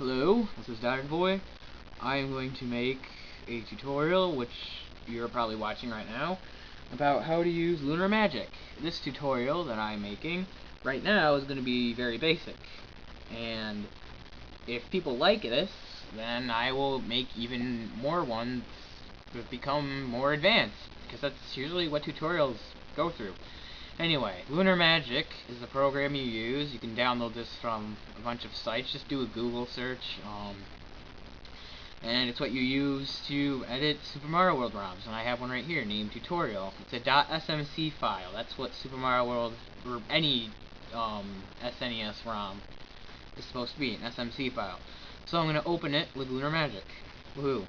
Hello, this is Dr. Boy. I am going to make a tutorial, which you're probably watching right now, about how to use Lunar Magic. This tutorial that I'm making right now is going to be very basic, and if people like this, then I will make even more ones that become more advanced, because that's usually what tutorials go through. Anyway, Lunar Magic is the program you use. You can download this from a bunch of sites. Just do a Google search, and it's what you use to edit Super Mario World ROMs. And I have one right here named Tutorial. It's a .smc file. That's what Super Mario World, or any SNES ROM is supposed to be, an SMC file. So I'm going to open it with Lunar Magic. Woohoo!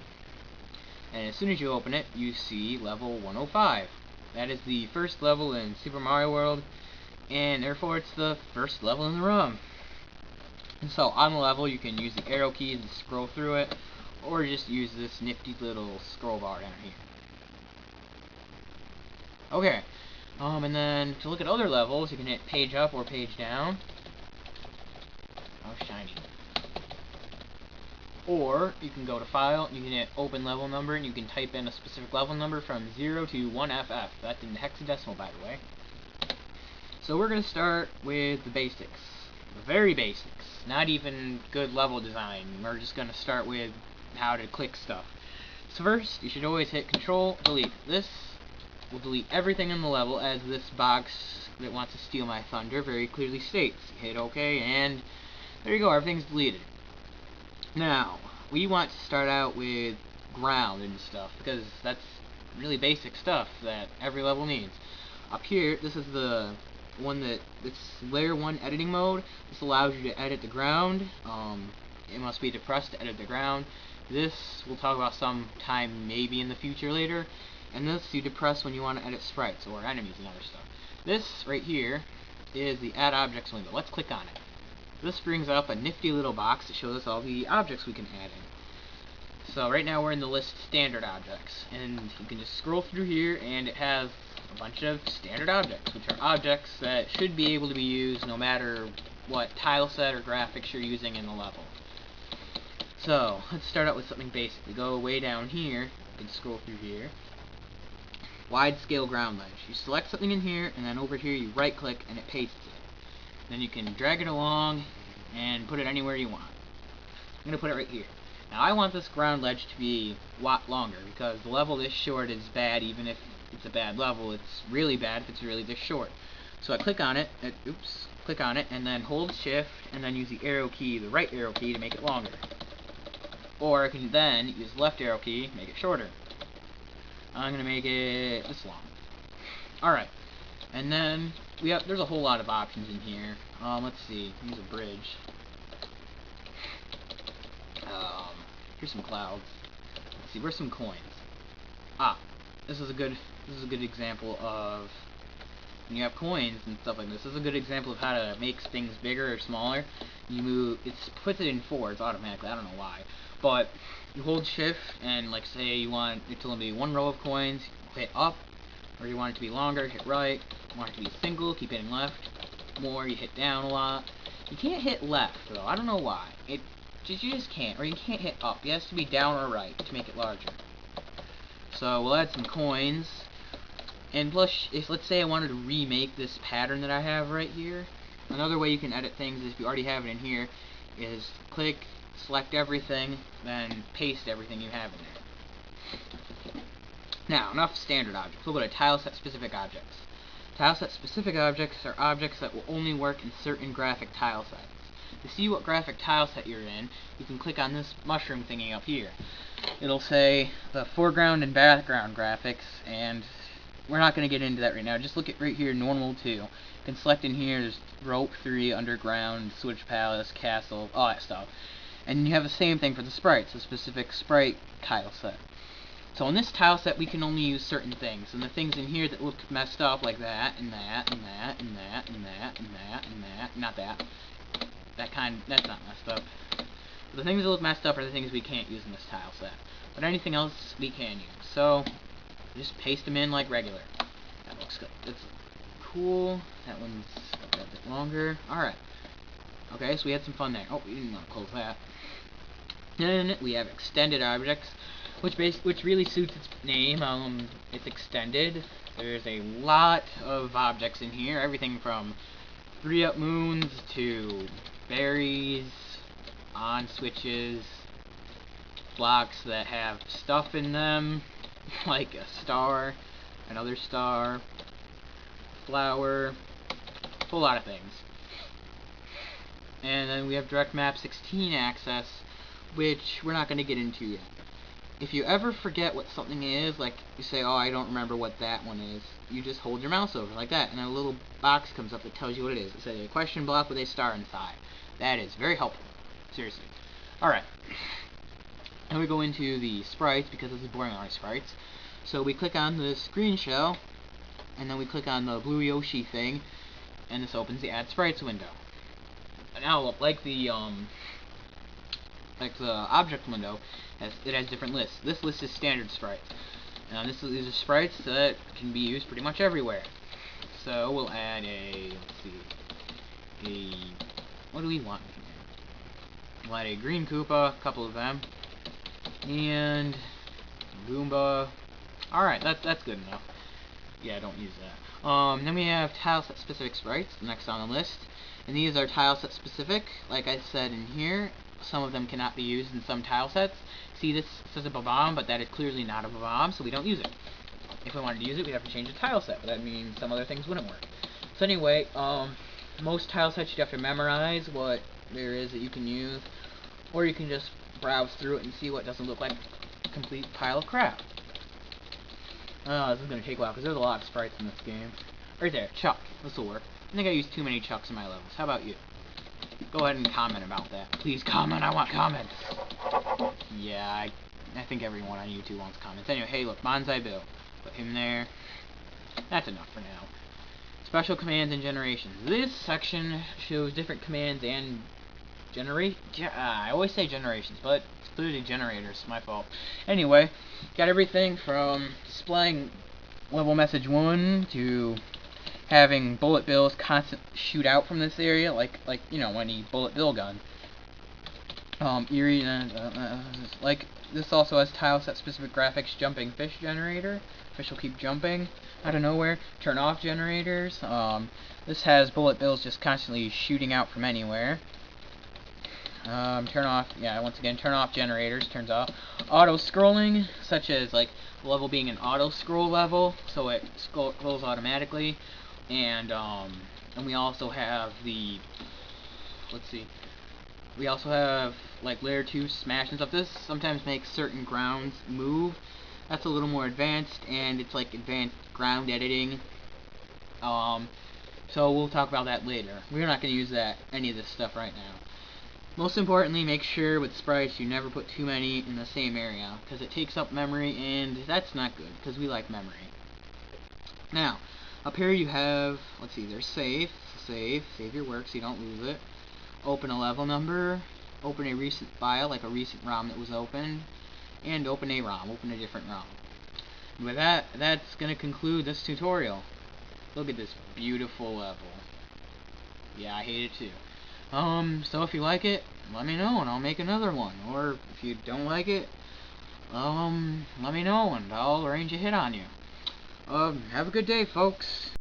And as soon as you open it, you see level 105. That is the first level in Super Mario World, and therefore it's the first level in the ROM. And so on the level, you can use the arrow keys to scroll through it, or just use this nifty little scroll bar down here. Okay, and then to look at other levels, you can hit page up or page down. Oh, shiny. Or you can go to File, you can hit Open Level Number, and you can type in a specific level number from 0 to 1FF. That's in hexadecimal, by the way. So we're going to start with the basics. The very basics. Not even good level design. We're just going to start with how to click stuff. So first, you should always hit Control Delete. This will delete everything in the level, as this box that wants to steal my thunder very clearly states. Hit OK, and there you go, everything's deleted. Now, we want to start out with ground and stuff, because that's really basic stuff that every level needs. Up here, this is the one that it's layer 1 editing mode. This allows you to edit the ground. It must be depressed to edit the ground. This we'll talk about sometime maybe in the future later. And this you depress when you want to edit sprites or enemies and other stuff. This right here is the Add Objects window. Let's click on it. This brings up a nifty little box that shows us all the objects we can add in. So right now we're in the list standard objects, and you can just scroll through here, and it has a bunch of standard objects, which are objects that should be able to be used no matter what tile set or graphics you're using in the level. So let's start out with something basic. We go way down here, you can scroll through here. Wide scale ground ledge. You select something in here, and then over here you right click and it pastes it. Then you can drag it along and put it anywhere you want. I'm going to put it right here. Now I want this ground ledge to be a lot longer, because the level this short is bad even if it's a bad level. It's really bad if it's really this short. So I click on it, click on it, and then hold shift, and then use the arrow key, the right arrow key, to make it longer. Or I can then use the left arrow key, make it shorter. I'm going to make it this long. Alright. And then there's a whole lot of options in here. Let's see. Use a bridge. Here's some clouds. Let's see. Where's some coins? This is a good example of when you have coins and stuff like this. This is a good example of how to make things bigger or smaller. You move. It puts it in fours automatically. I don't know why, but you hold shift and, like, say you want it to only be one row of coins. Hit up. Or you want it to be longer, hit right. You want it to be single, keep hitting left. More, you hit down a lot. You can't hit left, though. I don't know why. You just can't. Or you can't hit up. It has to be down or right to make it larger. So we'll add some coins. And plus, let's say I wanted to remake this pattern that I have right here. Another way you can edit things, if you already have it in here, is click, select everything, then paste everything you have in there. Now, enough standard objects. We'll go to tileset specific objects. Tileset specific objects are objects that will only work in certain graphic tile sets. To see what graphic tile set you're in, you can click on this mushroom thingy up here. It'll say the foreground and background graphics, and we're not going to get into that right now. Just look at right here, normal 2. You can select in here, there's rope 3, underground, switch palace, castle, all that stuff. And you have the same thing for the sprites, a specific sprite tile set. So in this tile set, we can only use certain things, and the things in here that look messed up, like that, and that, and that, and that, and that, and that, and that, not that. That's not messed up. But the things that look messed up are the things we can't use in this tile set. But anything else, we can use. So, just paste them in like regular. That looks good. That's cool. That one's a bit longer. Alright. Okay, so we had some fun there. Oh, we didn't want to close that. Then we have extended objects, which really suits its name. It's extended. There's a lot of objects in here, everything from 3-up moons to berries, on switches, blocks that have stuff in them, like a star, another star, flower, a whole lot of things. And then we have direct map 16 access, which we're not going to get into yet. If you ever forget what something is, like you say, oh, I don't remember what that one is, you just hold your mouse over like that, and a little box comes up that tells you what it is. It says a question block with a star inside. That is very helpful. Seriously. Alright. Now we go into the sprites, because this is boring on sprites. So we click on the screen shell, and then we click on the blue Yoshi thing, and this opens the Add Sprites window. Now, like the object window, it has different lists. This list is standard sprites. Now these are sprites that can be used pretty much everywhere. So we'll add what do we want here? We'll add a green Koopa, a couple of them, and Goomba. Alright, that's good enough. Yeah, don't use that. Then we have tileset specific sprites, next on the list. And these are tileset specific, like I said in here. Some of them cannot be used in some tilesets. See, this says a bomb, but that is clearly not a bomb, so we don't use it. If we wanted to use it, we'd have to change the tileset, but that means some other things wouldn't work. So anyway, most tilesets you'd have to memorize what there is that you can use, or you can just browse through it and see what doesn't look like a complete pile of crap. This is going to take a while, because there's a lot of sprites in this game. Right there, Chuck. This will work. I think I used too many Chucks in my levels. How about you? Go ahead and comment about that. Please comment. I want comments. Yeah, I think everyone on YouTube wants comments. Anyway, hey, look, Bonsai Bill. Put him there. That's enough for now. Special commands and generations. This section shows different commands and I always say generations, but it's clearly generators. My fault. Anyway, got everything from displaying level message 1 to having bullet bills constantly shoot out from this area, like you know, any bullet bill gun. Like this also has tileset specific graphics. Jumping fish generator. Fish will keep jumping out of nowhere. Turn off generators. This has bullet bills just constantly shooting out from anywhere. Turn off, once again, turn off generators, turns off. Auto scrolling, such as like the level being an auto scroll level, so it scrolls automatically. And we also have we also have like layer 2 smash and stuff. This sometimes makes certain grounds move. That's a little more advanced, and it's like advanced ground editing. So we'll talk about that later. We're not going to use any of this stuff right now. Most importantly, make sure with sprites you never put too many in the same area, because it takes up memory, and that's not good, because we like memory. Now, up here you have, let's see, there's save your work so you don't lose it. Open a level number, open a recent file, like a recent ROM that was opened, and open a ROM, open a different ROM. And with that, that's going to conclude this tutorial. Look at this beautiful level. Yeah, I hate it too. So if you like it, let me know and I'll make another one. Or if you don't like it, let me know and I'll arrange a hit on you. Have a good day, folks.